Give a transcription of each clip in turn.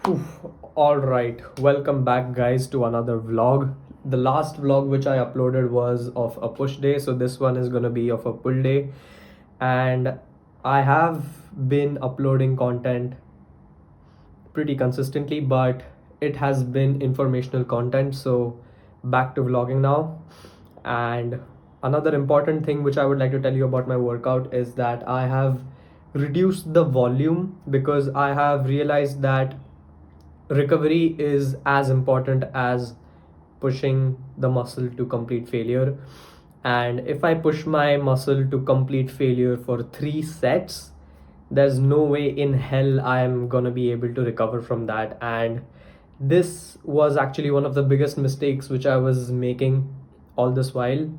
All right, welcome back, guys, to another vlog. The last vlog which I uploaded was of a push day, so this one is gonna be of a pull day. And I have been uploading content pretty consistently, but it has been informational content. So back to vlogging now. And another important thing which I would like to tell you about my workout is that I have reduced the volume because I have realized that recovery is as important as pushing the muscle to complete failure. And if I push my muscle to complete failure for 3 sets, there's no way in hell I am gonna be able to recover from that. And this was actually one of the biggest mistakes which I was making all this while.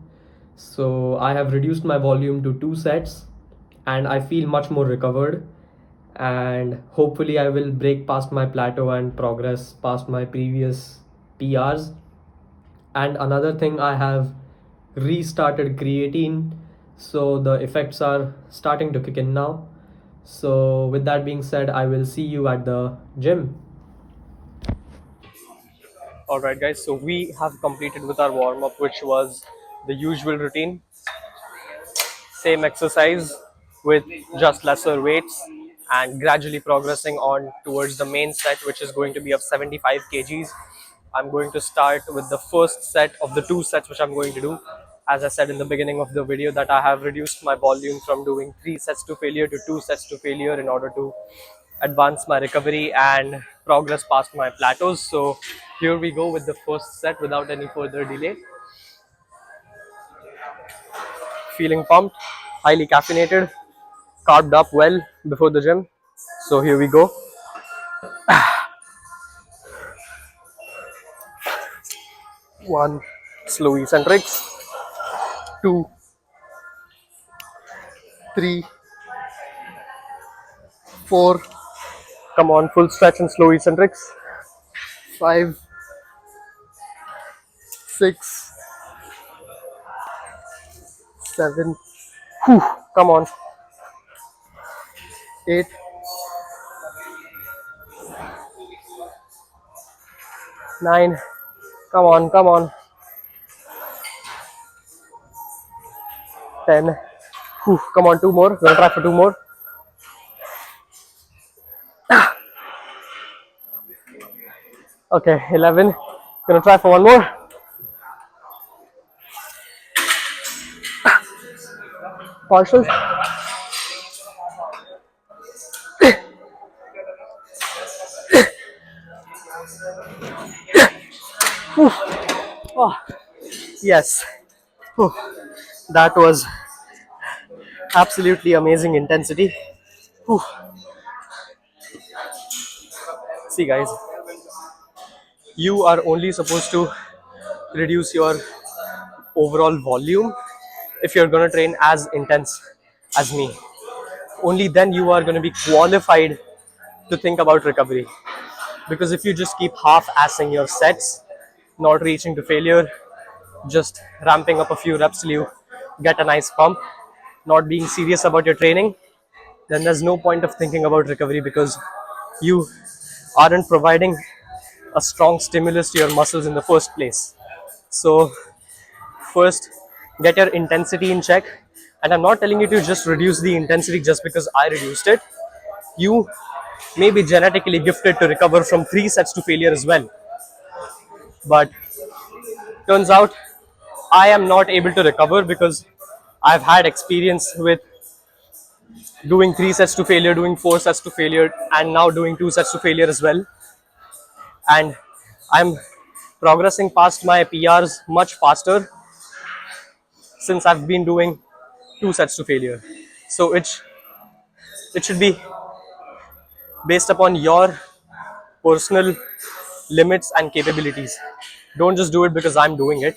So I have reduced my volume to 2 sets and I feel much more recovered, and hopefully I will break past my plateau and progress past my previous PRs. And another thing, I have restarted creatine, so the effects are starting to kick in now. So with that being said, I will see you at the gym. All right, guys, so we have completed with our warm up, which was the usual routine, same exercise with just lesser weights, and gradually progressing on towards the main set, which is going to be of 75 kgs. I'm going to start with the first set of the 2 sets which I'm going to do. As I said in the beginning of the video, that I have reduced my volume from doing 3 sets to failure to 2 sets to failure in order to advance my recovery and progress past my plateaus. So here we go with the first set without any further delay. Feeling pumped, highly caffeinated, carved up well before the gym. So here we go. 1, slow eccentrics. 2, 3, 4. Come on, full stretch and slow eccentrics. 5, 6, 7. Whew, come on. 8, 9. Come on, come on. 10. Whew, come on, 2 more. Gonna try for 2 more. Okay, 11. Gonna try for 1 more. Partial. Oh, yes. Whew. That was absolutely amazing intensity. Whew. See, guys, you are only supposed to reduce your overall volume if you're going to train as intense as me. Only then you are going to be qualified to think about recovery. Because if you just keep half-assing your sets, not reaching to failure, just ramping up a few reps till you get a nice pump, not being serious about your training, then there's no point of thinking about recovery, because you aren't providing a strong stimulus to your muscles in the first place. So first, get your intensity in check. And I'm not telling you to just reduce the intensity just because I reduced it. You may be genetically gifted to recover from 3 sets to failure as well. But turns out I am not able to recover because I've had experience with doing 3 sets to failure, doing 4 sets to failure, and now doing 2 sets to failure as well. And I'm progressing past my PRs much faster since I've been doing 2 sets to failure. So it should be based upon your personal limits and capabilities. Don't just do it because I'm doing it,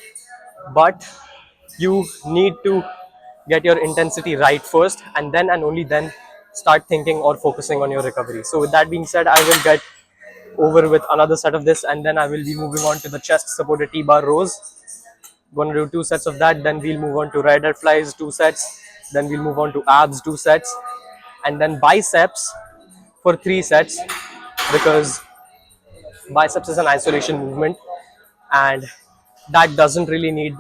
but you need to get your intensity right first, and then and only then start thinking or focusing on your recovery. So with that being said, I will get over with another set of this, and then I will be moving on to the chest supported T-bar rows. Gonna do 2 sets of that, then we'll move on to rider flies, 2 sets, then we'll move on to abs, 2 sets, and then biceps for 3 sets, because biceps is an isolation movement, and that doesn't really need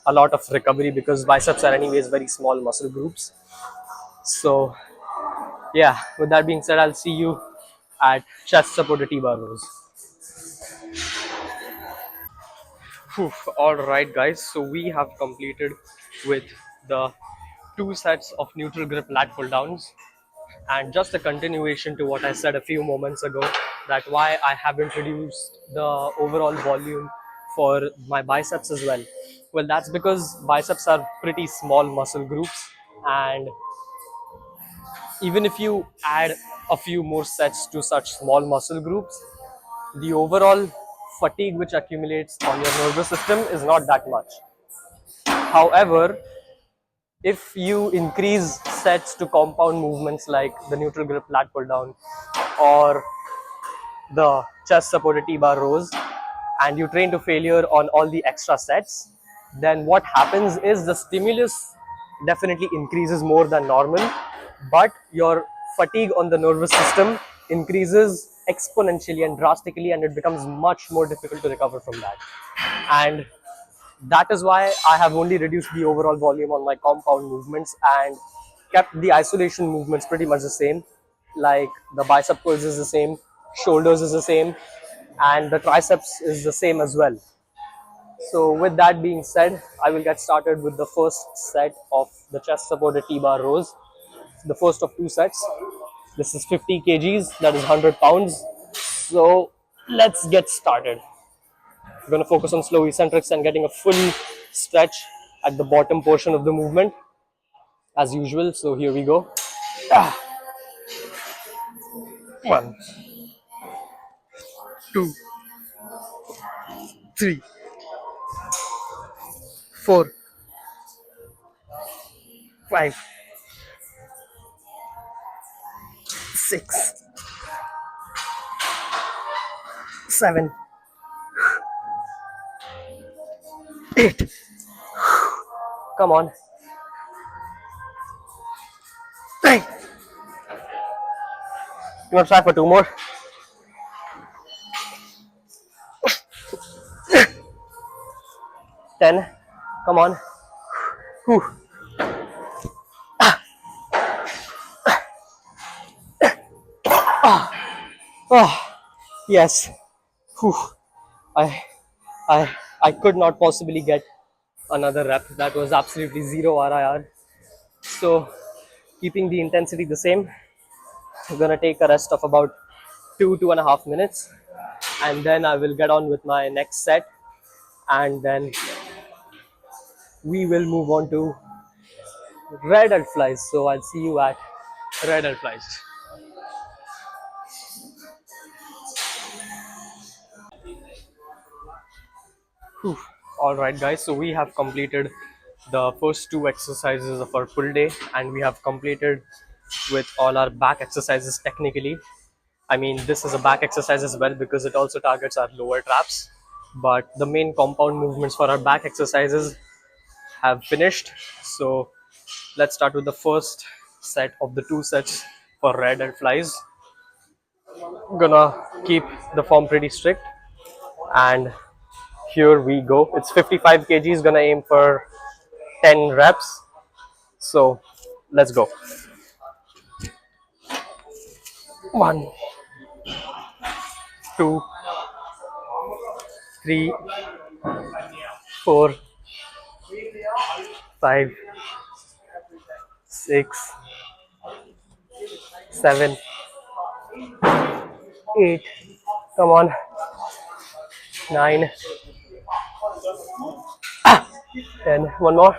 a lot of recovery because biceps are anyways very small muscle groups. So yeah, with that being said, I'll see you at chest supported T-bar rows. Whew. All right, guys. So we have completed with the two sets of neutral grip lat pull downs, and just a continuation to what I said a few moments ago, that why I have introduced the overall volume for my biceps as well. Well, that's because biceps are pretty small muscle groups, and even if you add a few more sets to such small muscle groups, the overall fatigue which accumulates on your nervous system is not that much. However, if you increase sets to compound movements like the neutral grip lat pull down or the chest supported T-bar rows, and you train to failure on all the extra sets, then what happens is the stimulus definitely increases more than normal, but your fatigue on the nervous system increases exponentially and drastically, and it becomes much more difficult to recover from that. And that is why I have only reduced the overall volume on my compound movements and kept the isolation movements pretty much the same. Like the bicep curls is the same, shoulders is the same, and the triceps is the same as well. So with that being said, I will get started with the first set of the chest supported T-bar rows. The first of two sets. This is 50 kgs, that is 100 pounds. So let's get started. We're going to focus on slow eccentrics and getting a full stretch at the bottom portion of the movement as usual. So here we go. One, two, three, four, five, six, seven, eight. Come on. Nine. You want to try for two more? 10. Come on. Whew. Oh, yes. Whew. I, I could not possibly get another rep. That was absolutely zero RIR. So, keeping the intensity the same, I'm gonna take a rest of about 2.5 minutes, and then I will get on with my next set, and then we will move on to red Delt flies. So I'll see you at red Delt flies. Whew. All right, guys. So we have completed the first two exercises of our pull day, and we have completed with all our back exercises technically. I mean, this is a back exercise as well because it also targets our lower traps. But the main compound movements for our back exercises have finished. So let's start with the first set of the two sets for red and flies. Gonna keep the form pretty strict, and here we go. It's 55 kgs, gonna aim for 10 reps. So let's go. 1, 2, 3, 4, 5, 6, 7, 8. Come on. 9, 10. One more.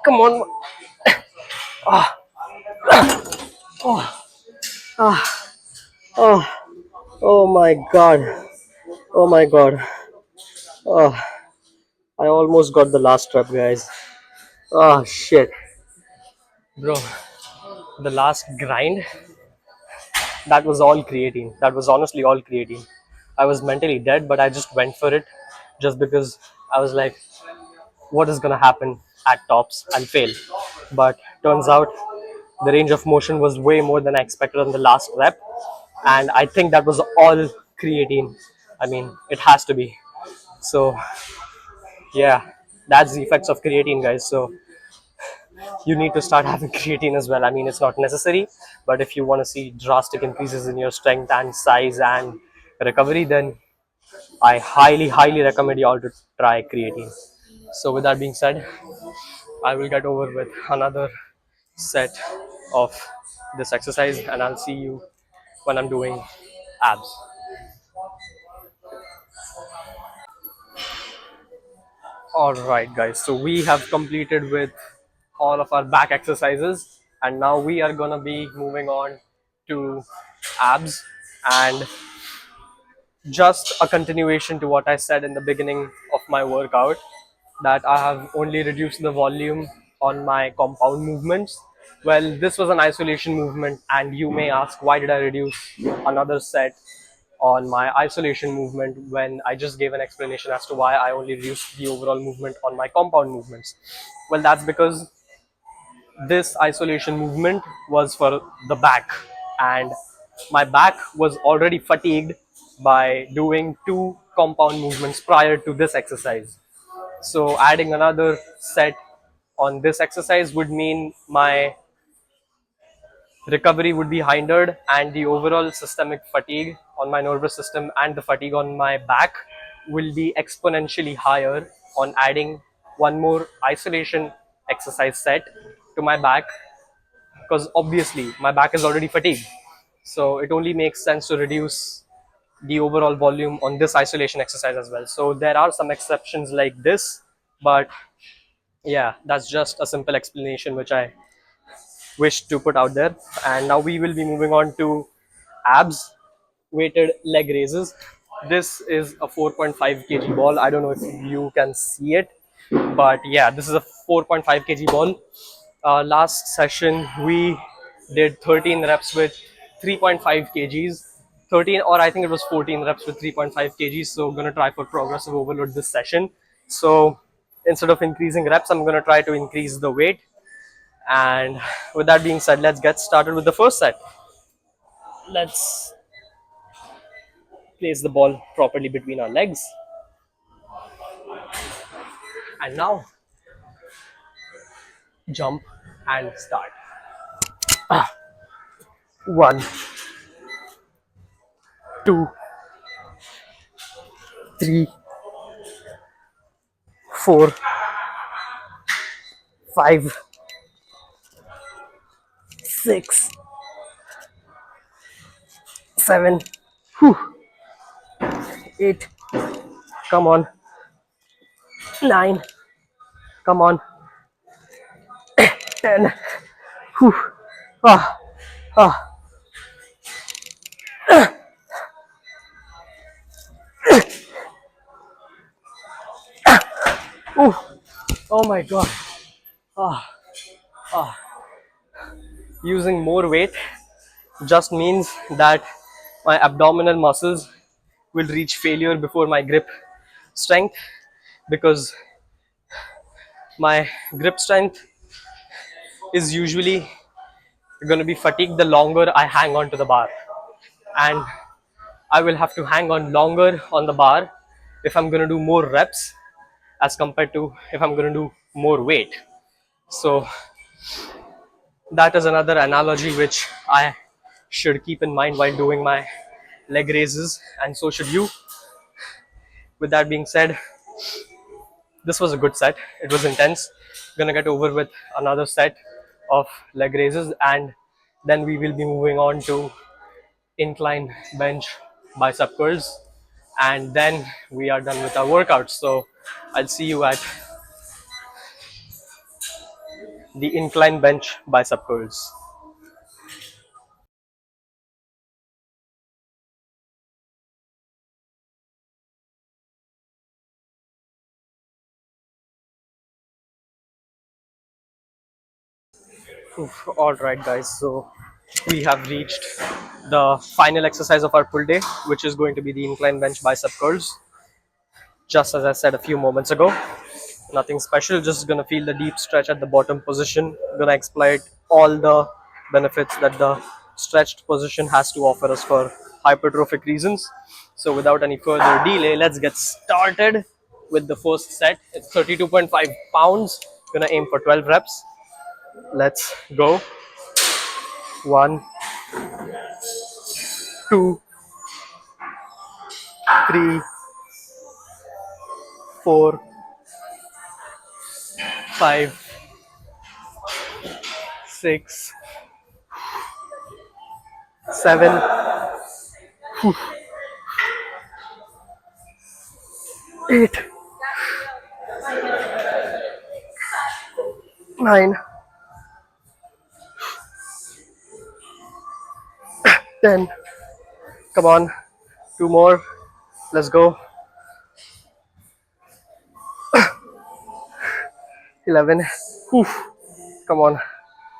Come on. Ah, oh, ah, oh, oh my god. Oh my god. Oh, I almost got the last rep, guys. Oh shit. Bro, the last grind, that was all creatine. That was honestly all creatine. I was mentally dead, but I just went for it just because I was like, what is gonna happen at tops? I'll fail. But turns out The range of motion was way more than I expected on the last rep, and I think that was all creatine. I mean, it has to be. So yeah, that's the effects of creatine, guys. So you need to start having creatine as well. I mean, it's not necessary, but if you want to see drastic increases in your strength and size and recovery, then I highly recommend you all to try creatine. So with that being said, I will get over with another set of this exercise, and I'll see you when I'm doing abs. All right, guys. So we have completed with all of our back exercises, and now we are gonna be moving on to abs, and just a continuation to what I said in the beginning of my workout, that I have only reduced the volume on my compound movements. Well, this was an isolation movement, and you may ask, why did I reduce another set on my isolation movement when I just gave an explanation as to why I only reduced the overall movement on my compound movements? Well, that's because this isolation movement was for the back, and my back was already fatigued by doing two compound movements prior to this exercise. So adding another set on this exercise would mean my recovery would be hindered, and the overall systemic fatigue on my nervous system and the fatigue on my back will be exponentially higher on adding one more isolation exercise set to my back, because obviously my back is already fatigued. So it only makes sense to reduce the overall volume on this isolation exercise as well. So there are some exceptions like this, but yeah, that's just a simple explanation which I wish to put out there. And now we will be moving on to abs weighted leg raises. This is a 4.5 kg ball. I don't know if you can see it, but yeah, this is a 4.5 kg ball. Last session we did 13 reps with 3.5 kgs, 13, or I think it was 14 reps with 3.5 kgs. So I'm gonna try for progressive overload this session. So instead of increasing reps, I'm gonna try to increase the weight. And with that being said, let's get started with the first set. Let's place the ball properly between our legs, and now jump and start. One, two, three, four, five, six, seven, whew, eight, come on, nine, come on, 10, whew, ah, ah, oh, oh my god, ah, ah. Using more weight just means that my abdominal muscles will reach failure before my grip strength, because my grip strength is usually going to be fatigued the longer I hang on to the bar, and I will have to hang on longer on the bar if I'm going to do more reps as compared to if I'm going to do more weight. So that is another analogy which I should keep in mind while doing my leg raises, and so should you. With that being said, this was a good set. It was intense. Gonna get over with another set of leg raises, and then we will be moving on to incline bench bicep curls, and then we are done with our workouts. So I'll see you at the incline bench bicep curls. Oof, all right, guys. So we have reached the final exercise of our pull day, which is going to be the incline bench bicep curls. Just as I said a few moments ago, nothing special. Just gonna feel the deep stretch at the bottom position. Gonna exploit all the benefits that the stretched position has to offer us for hypertrophic reasons. So without any further delay, let's get started with the first set. It's 32.5 pounds. Gonna aim for 12 reps. Let's go. 1, 2, 3, 4, 5, 6, 7, 8, 9, 10. Come on. 2 more. Let's go. 11. Whew. Come on. I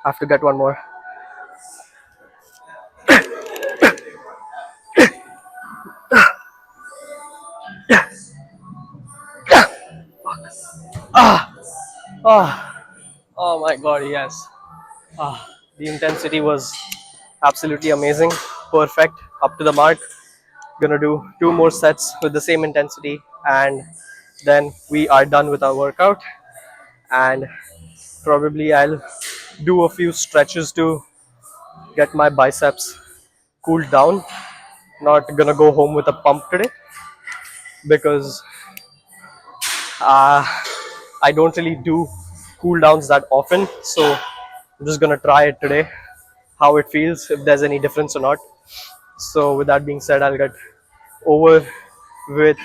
have to get one more. Ah, oh my god, yes. The intensity was absolutely amazing. Perfect. Up to the mark. Gonna do 2 more sets with the same intensity, and then we are done with our workout. And probably I'll do a few stretches to get my biceps cooled down. Not gonna go home with a pump today because uh, I don't really do cool downs that often. So I'm just gonna try it today, how it feels, if there's any difference or not. So with that being said, I'll get over with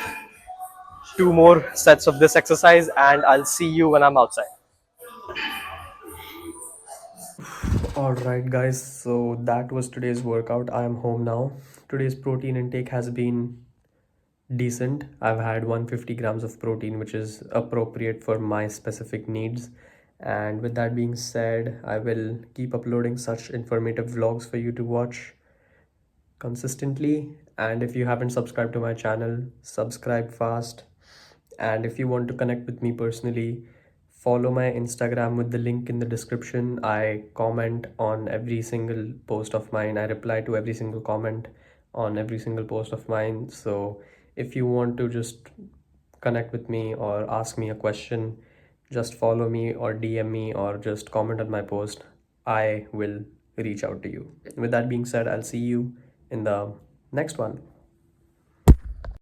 2 more sets of this exercise, and I'll see you when I'm outside. Alright guys, so that was today's workout. I am home now. Today's protein intake has been decent. I've had 150 grams of protein, which is appropriate for my specific needs. And with that being said, I will keep uploading such informative vlogs for you to watch consistently. And if you haven't subscribed to my channel, subscribe fast. And if you want to connect with me personally, follow my Instagram with the link in the description. I comment on every single post of mine. I reply to every single comment on every single post of mine. So if you want to just connect with me or ask me a question, just follow me or DM me or just comment on my post. I will reach out to you. With that being said, I'll see you in the next one.